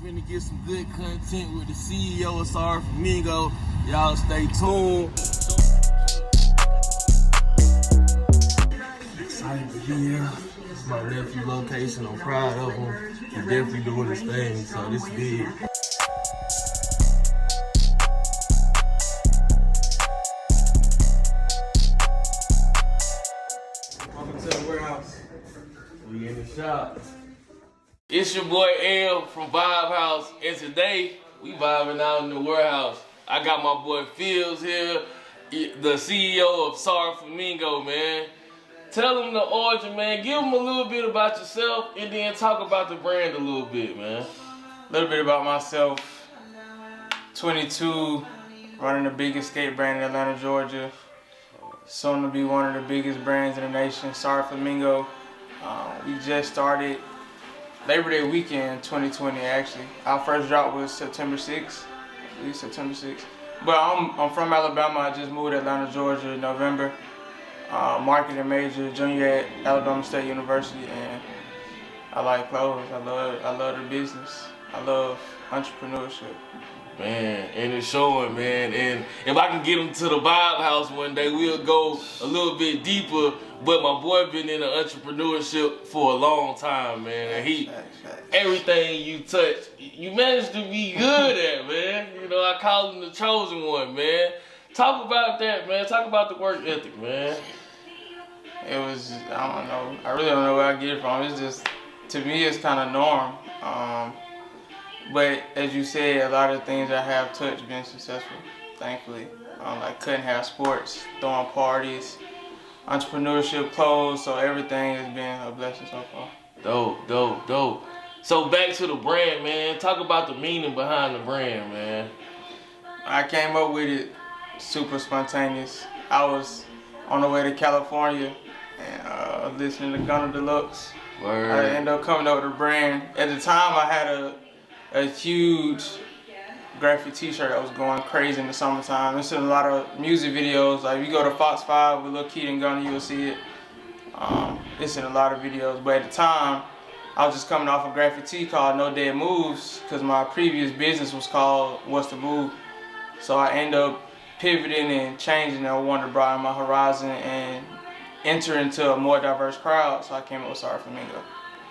finna get some good content with the CEO of SorryFlamingo. Y'all stay tuned. Excited to be here. It's my nephew location. I'm proud of him. He's definitely doing his thing, so this is big. Welcome to the warehouse. We in the shop. It's your boy L from Vibe House, and today we vibing out in the warehouse. I got my boy Fields here, the CEO of SorryFlamingo, man. Tell him the origin, man. Give him a little bit about yourself, and then talk about the brand a little bit, man. A little bit about myself. 22, running the biggest skate brand in Atlanta, Georgia. Soon to be one of the biggest brands in the nation, SorryFlamingo. We just started Labor Day weekend 2020, actually. Our first drop was September 6th, at least September 6th. But I'm from Alabama. I just moved to Atlanta, Georgia in November. Marketing major, junior at Alabama State University, and I like clothes. I love the business. I love entrepreneurship. Man, and it's showing, man. And if I can get him to the Vibe House one day, we'll go a little bit deeper. But my boy been in the entrepreneurship for a long time, man. And everything you touch, you managed to be good at, man. You know, I call him the chosen one, man. Talk about that, man. Talk about the work ethic, man. It was, I don't know. I really don't know where I get it from. It's just, to me, it's kind of norm. But as you said, a lot of things I have touched been successful, thankfully. Like cutting hair, sports, throwing parties, entrepreneurship, clothes, so everything has been a blessing so far. Dope. So back to the brand, man. Talk about the meaning behind the brand, man. I came up with it super spontaneous. I was on the way to California and listening to Gunna Deluxe. Word. I ended up coming up with a brand. At the time, I had a huge graphic t-shirt that was going crazy in the summertime. It's in a lot of music videos. Like if you go to Fox 5 with Lil Keed and Gunna, you'll see it. It's in a lot of videos. But at the time, I was just coming off a graphic tee called No Dead Moves because my previous business was called What's the Move. So I ended up pivoting and changing. I wanted to broaden my horizon and enter into a more diverse crowd. So I came up with SorryFlamingo.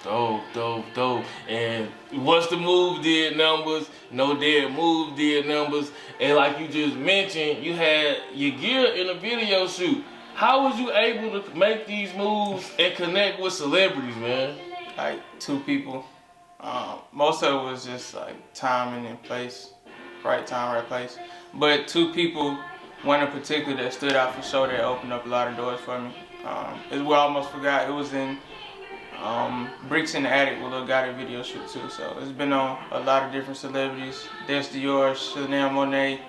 Dope. And What's the Move did numbers, No Dead Move did numbers, and like you just mentioned, you had your gear in a video shoot. How was you able to make these moves and connect with celebrities, man? Like 2 people. Most of it was just like timing and place, right time, right place. But 2 people, one in particular that stood out for sure, that opened up a lot of doors for me. It's what I almost forgot. It was in Bricks in the Attic with Lil Gotti video shoot too. So it's been on a lot of different celebrities. Dior, Chanel Monet,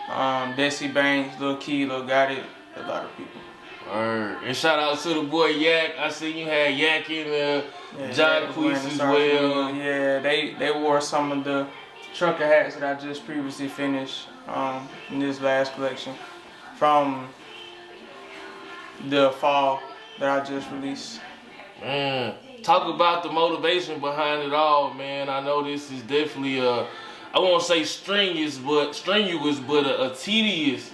Desi Bank, Lil Keed, Lil Gotti, a lot of people. Word. And shout out to the boy Yak. I seen you had Yak in there, John Queese as well. Yeah, they wore some of the trucker hats that I just previously finished in this last collection from the fall that I just released. Man, talk about the motivation behind it all, man. I know this is definitely I won't say strenuous, but a tedious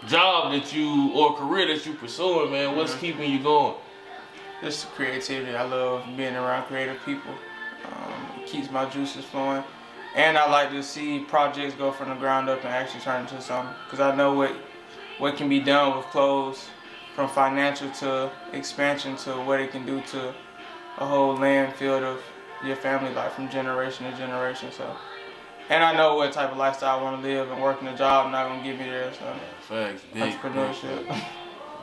job that you, or career that you pursuing, man. What's keeping you going? Just creativity. I love being around creative people. It keeps my juices flowing. And I like to see projects go from the ground up and actually turn into something. Because I know what can be done with clothes, from financial to expansion to what it can do to a whole landfill of your family life from generation to generation. So, and I know what type of lifestyle I want to live, and working a job not gonna get me there. So, facts, entrepreneurship.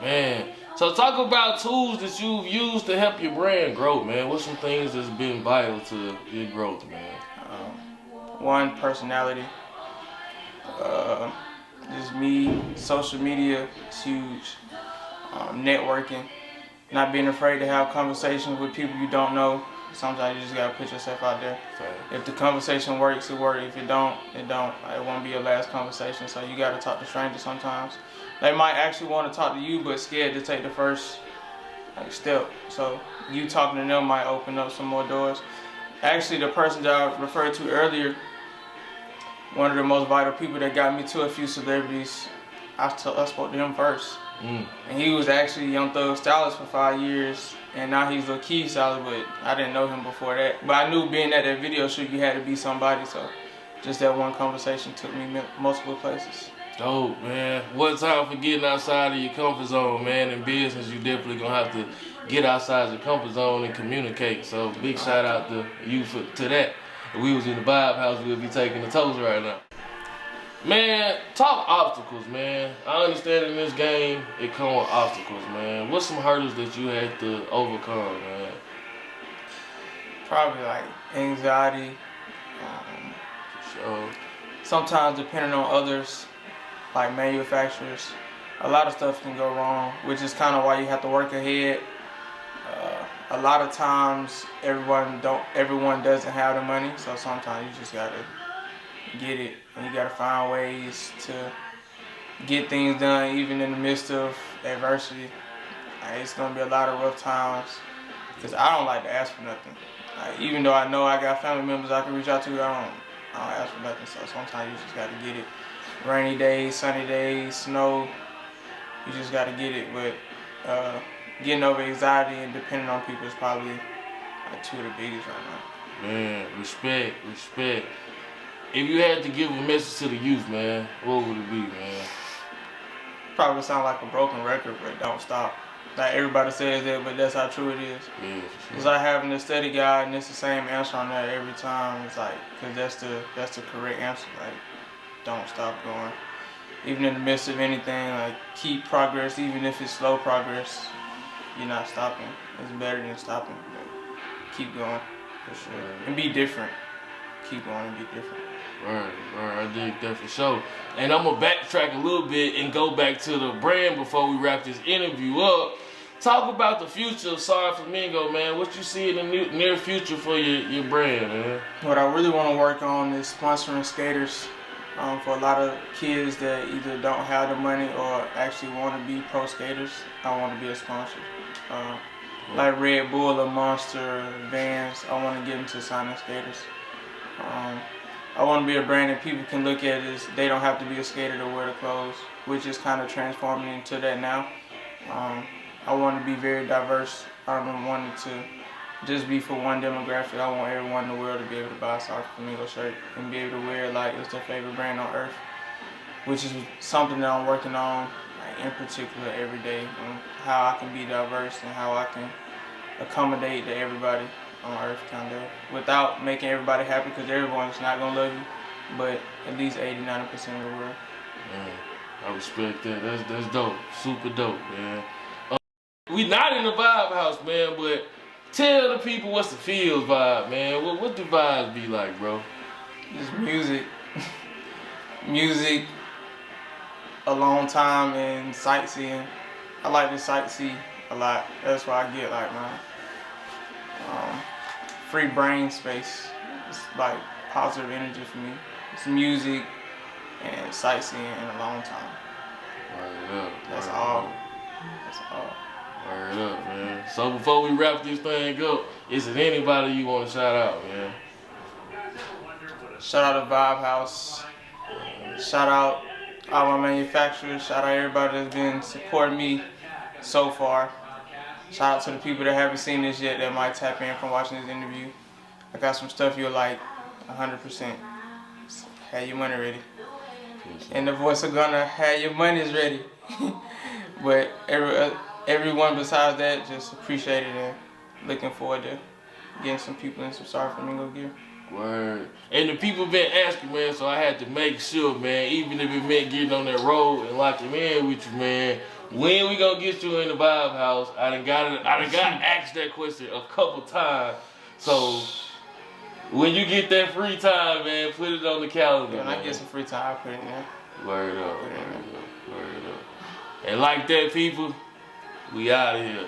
Man, so talk about tools that you've used to help your brand grow, man. What's some things that's been vital to your growth, man? One, personality. Just me. Social media is huge. Networking, not being afraid to have conversations with people you don't know. Sometimes you just gotta put yourself out there. If the conversation works, it works. If it don't, it don't. It won't be your last conversation. So you gotta talk to strangers sometimes. They might actually want to talk to you, but scared to take the first step. So you talking to them might open up some more doors. Actually, the person that I referred to earlier, one of the most vital people that got me to a few celebrities, I spoke to him first. And he was actually Young Thug stylist for 5 years, and now he's Lil Keed stylist, but I didn't know him before that. But I knew being at that video shoot, you had to be somebody, so just that one conversation took me multiple places. Dope, man. What time for getting outside of your comfort zone, man? In business, you definitely gonna have to get outside your comfort zone and communicate. So big shout out to you to that. If we was in the Vibe House, we'd be taking the toast right now. Man, talk obstacles, man. I understand in this game, it comes with obstacles, man. What's some hurdles that you had to overcome, man? Probably like anxiety. So, sometimes depending on others, like manufacturers, a lot of stuff can go wrong, which is kind of why you have to work ahead. A lot of times, everyone doesn't have the money, so sometimes you just gotta get it, and you gotta find ways to get things done, even in the midst of adversity. It's gonna be a lot of rough times, because I don't like to ask for nothing. Even though I know I got family members I can reach out to, I don't ask for nothing. So sometimes you just gotta get it. Rainy days, sunny days, snow, you just gotta get it. But getting over anxiety and depending on people is probably like two of the biggest right now. Man, respect. If you had to give a message to the youth, man, what would it be, man? Probably sound like a broken record, but don't stop. Like everybody says that, but that's how true it is. Yeah, for sure. It's like having a steady guide, and it's the same answer on that every time. It's like, cause that's the correct answer. Like, don't stop going. Even in the midst of anything, like keep progress, even if it's slow progress. You're not stopping. It's better than stopping. But keep going, for sure, and be different. Keep going and be different. Right, I dig that for sure. And I'm gonna backtrack a little bit and go back to the brand before we wrap this interview up. Talk about the future of SorryFlamingo, man. What you see in the near future for your brand, man? What I really want to work on is sponsoring skaters. For a lot of kids that either don't have the money or actually want to be pro skaters, I want to be a sponsor. Like Red Bull or Monster, Vans, I want to get them to signing skaters. I want to be a brand that people can look at as they don't have to be a skater to wear the clothes, which is kind of transforming into that now. I want to be very diverse. I don't want it to just be for one demographic. I want everyone in the world to be able to buy a SorryFlamingo shirt and be able to wear it like it's their favorite brand on earth, which is something that I'm working on, like, in particular every day, on how I can be diverse and how I can accommodate to everybody on earth, kind of, without making everybody happy, because everyone's not going to love you, but at least 80-90% of the world. Man, I respect that. That's dope. Super dope, man. We not in the Vibe House, man, but tell the people what's the Fields vibe, man. What the vibes be like, bro? Just music. Music, alone time, and sightseeing. I like to sightsee a lot. That's why I get like my free brain space. It's like positive energy for me. It's music and sightseeing and alone time. Word up. That's all. That's all. Word up, man. So before we wrap this thing up, is it anybody you want to shout out, man? Shout out to Vibe House. Shout out all my manufacturers. Shout out everybody that's been supporting me so far. Shout out to the people that haven't seen this yet that might tap in from watching this interview. I got some stuff you'll like 100%. Have your money ready. And the voice of Gunna, have your money's ready. But everyone besides that, just appreciate it and looking forward to getting some people in some SorryFlamingo gear. Word. And the people been asking, man, so I had to make sure, man, even if it meant getting on that road and locking in with you, man, when we gonna get you in the Vibe House? I done got asked that question a couple times. So when you get that free time, man, put it on the calendar. When I get some free time, I'll put it in there. Word up. And like that, people, we out of here.